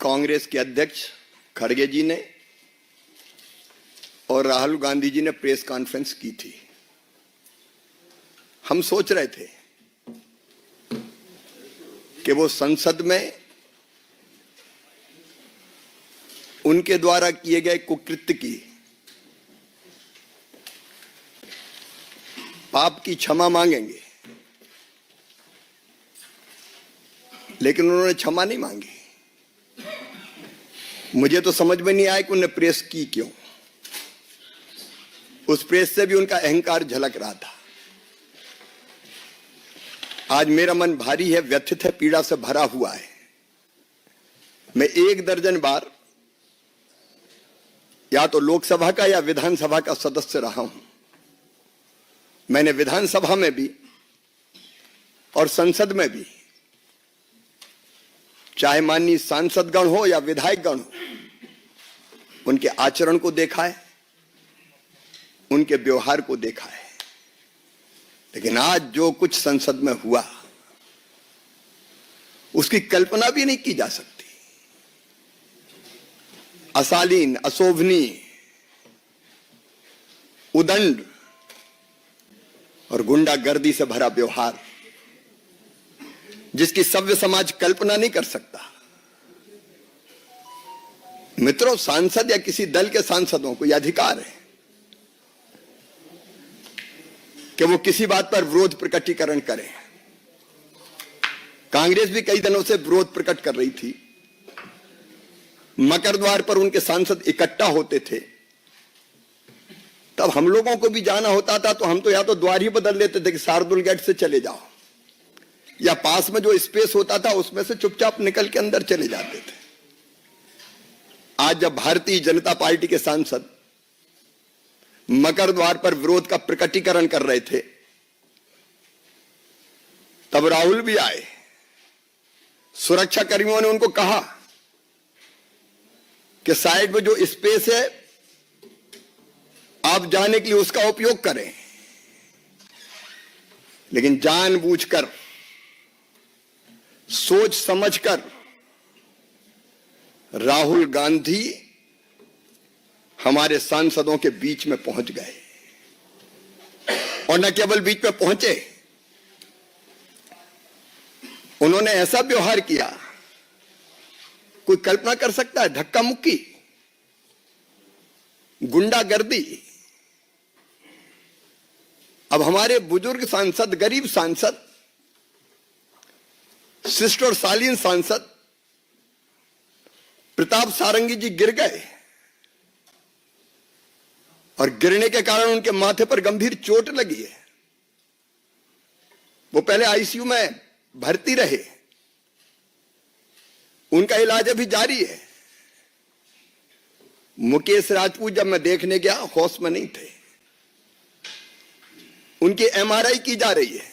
कांग्रेस के अध्यक्ष खड़गे जी ने और राहुल गांधी जी ने प्रेस कॉन्फ्रेंस की थी। हम सोच रहे थे कि वो संसद में उनके द्वारा किए गए कुकृत्य की, पाप की क्षमा मांगेंगे, लेकिन उन्होंने क्षमा नहीं मांगी। मुझे तो समझ में नहीं आया कि उन्होंने प्रेस की क्यों। उस प्रेस से भी उनका अहंकार झलक रहा था। आज मेरा मन भारी है, व्यथित है, पीड़ा से भरा हुआ है। मैं 1 दर्जन बार या तो लोकसभा का या विधानसभा का सदस्य रहा हूं। मैंने विधानसभा में भी और संसद में भी, चाहे माननीय सांसदगण हो या विधायकगण हो, उनके आचरण को देखा है, उनके व्यवहार को देखा है। लेकिन आज जो कुछ संसद में हुआ, उसकी कल्पना भी नहीं की जा सकती। अशालीन, अशोभनीय, उदंड और गुंडागर्दी से भरा व्यवहार, जिसकी सभ्य समाज कल्पना नहीं कर सकता। मित्रों, सांसद या किसी दल के सांसदों को यह अधिकार है कि वो किसी बात पर विरोध प्रकटीकरण करें। कांग्रेस भी कई दिनों से विरोध प्रकट कर रही थी। मकर द्वार पर उनके सांसद इकट्ठा होते थे, तब हम लोगों को भी जाना होता था, तो हम तो या तो द्वार ही बदल लेते थे कि शार्दुल गेट से चले जाओ, या पास में जो स्पेस होता था उसमें से चुपचाप निकल के अंदर चले जाते थे। आज जब भारतीय जनता पार्टी के सांसद मकर द्वार पर विरोध का प्रकटीकरण कर रहे थे, तब राहुल भी आए। सुरक्षा कर्मियों ने उनको कहा कि साइड में जो स्पेस है आप जाने के लिए उसका उपयोग करें। लेकिन जानबूझकर, सोच समझकर राहुल गांधी हमारे सांसदों के बीच में पहुंच गए। और न केवल बीच में पहुंचे, उन्होंने ऐसा व्यवहार किया, कोई कल्पना कर सकता है? धक्का मुक्की, गुंडागर्दी। अब हमारे बुजुर्ग सांसद, गरीब सांसद, शिष्ट और शालीन सांसद प्रताप सारंगी जी गिर गए, और गिरने के कारण उनके माथे पर गंभीर चोट लगी है। वो पहले आईसीयू में भर्ती रहे, उनका इलाज अभी जारी है। मुकेश राजपूत जब मैं देखने गया, होश में नहीं थे। उनकी एमआरआई की जा रही है।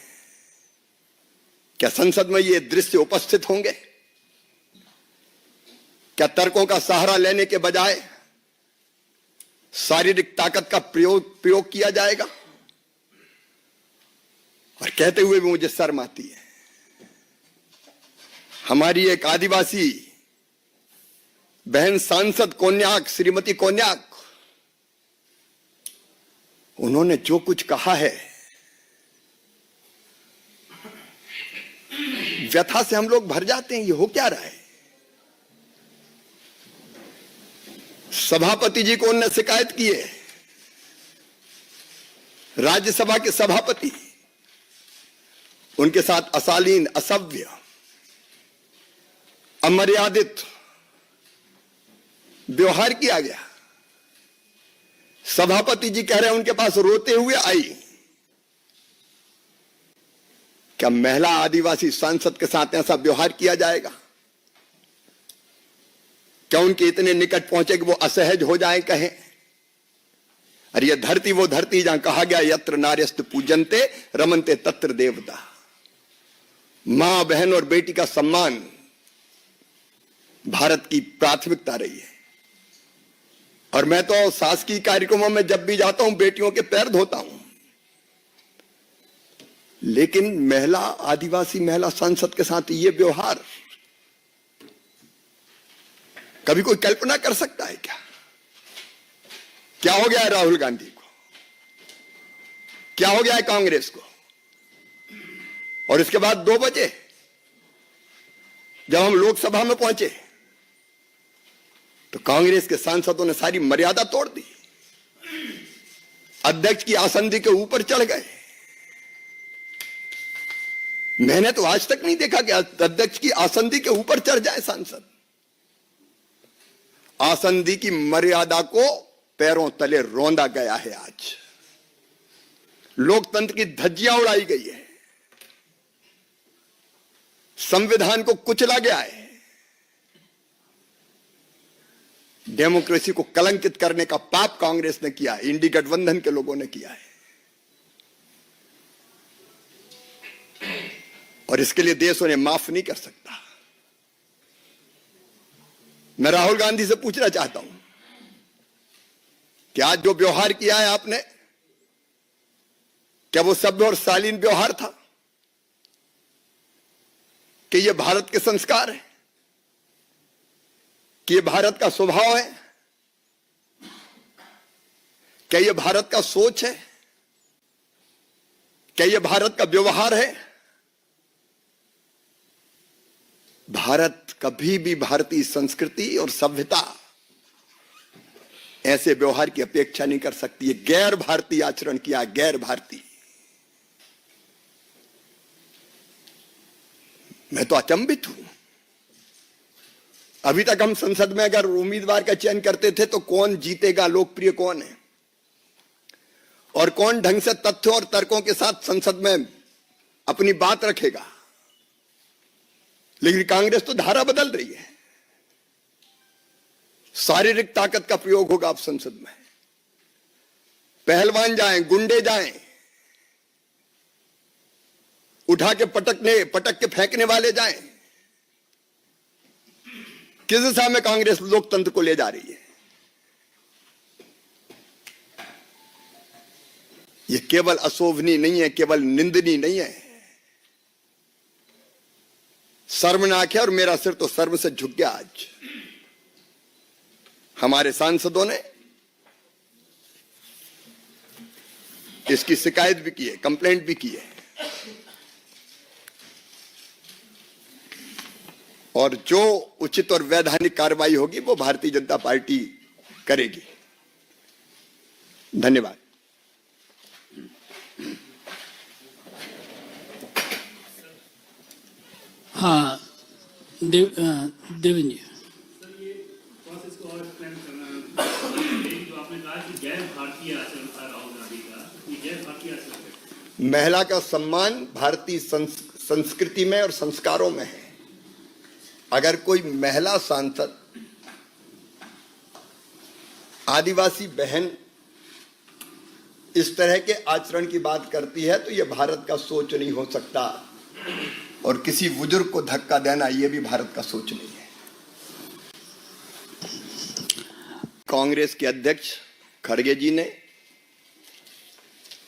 क्या संसद में ये दृश्य उपस्थित होंगे? क्या तर्कों का सहारा लेने के बजाय शारीरिक ताकत का प्रयोग किया जाएगा? और कहते हुए भी मुझे शर्म आती है। हमारी एक आदिवासी बहन सांसद कोन्याक, श्रीमती कोन्याक, उन्होंने जो कुछ कहा है, व्यथा से हम लोग भर जाते हैं। ये हो क्या रहा है? सभापति जी को उन्होंने शिकायत की है, राज्यसभा के सभापति, उनके साथ अशालीन, असभ्य, अमर्यादित व्यवहार किया गया। सभापति जी कह रहे हैं उनके पास रोते हुए आई। क्या महिला आदिवासी सांसद के साथ ऐसा व्यवहार किया जाएगा? क्या उनके इतने निकट पहुंचे कि वो असहज हो जाए, कहें अरे ये धरती वो धरती जहां कहा गया यत्र नार्यस्त पूजन्ते रमन्ते तत्र देवता। मां, बहन और बेटी का सम्मान भारत की प्राथमिकता रही है। और मैं तो शासकीय कार्यक्रमों में जब भी जाता हूं, बेटियों के पैर धोता हूं। लेकिन महिला, आदिवासी महिला सांसद के साथ ये व्यवहार, कभी कोई कल्पना कर सकता है क्या? क्या हो गया है राहुल गांधी को? क्या हो गया है कांग्रेस को? और इसके बाद 2 बजे जब हम लोकसभा में पहुंचे तो कांग्रेस के सांसदों ने सारी मर्यादा तोड़ दी, अध्यक्ष की आसंदी के ऊपर चढ़ गए। मैंने तो आज तक नहीं देखा कि अध्यक्ष की आसंदी के ऊपर चढ़ जाए सांसद। आसंदी की मर्यादा को पैरों तले रौंदा गया है। आज लोकतंत्र की धज्जियां उड़ाई गई है, संविधान को कुचला गया है, डेमोक्रेसी को कलंकित करने का पाप कांग्रेस ने किया है, इंडी गठबंधन के लोगों ने किया है। और इसके लिए देश उन्हें माफ नहीं कर सकता। मैं राहुल गांधी से पूछना चाहता हूं कि आज जो व्यवहार किया है आपने, क्या वो सभ्य और शालीन व्यवहार था? कि ये भारत के संस्कार है? कि ये भारत का स्वभाव है? क्या ये भारत का सोच है? क्या ये भारत का व्यवहार है? भारत कभी भी भारतीय संस्कृति और सभ्यता ऐसे व्यवहार की अपेक्षा नहीं कर सकती है। गैर भारतीय आचरण किया, गैर भारतीय। मैं तो अचंभित हूं। अभी तक हम संसद में अगर उम्मीदवार का चयन करते थे तो कौन जीतेगा, लोकप्रिय कौन है और कौन ढंग से तथ्यों और तर्कों के साथ संसद में अपनी बात रखेगा। लेकिन कांग्रेस तो धारा बदल रही है। शारीरिक ताकत का प्रयोग होगा अब संसद में। पहलवान जाएं, गुंडे जाएं, उठा के पटक के फेंकने वाले जाएं। किस दिशा में कांग्रेस लोकतंत्र को ले जा रही है? यह केवल अशोभनीय नहीं है, केवल निंदनीय नहीं है, शर्मनाक है। और मेरा सिर तो शर्म से झुक गया। आज हमारे सांसदों ने इसकी शिकायत भी की है, कंप्लेंट भी की है। और जो उचित और वैधानिक कार्रवाई होगी वो भारतीय जनता पार्टी करेगी। धन्यवाद। हाँ, देवेंद्र जी। महिला का सम्मान भारतीय संस्कृति में और संस्कारों में है। अगर कोई महिला सांसद, आदिवासी बहन इस तरह के आचरण की बात करती है तो यह भारत का सोच नहीं हो सकता। और किसी बुजुर्ग को धक्का देना यह भी भारत का सोच नहीं है। कांग्रेस के अध्यक्ष खड़गे जी ने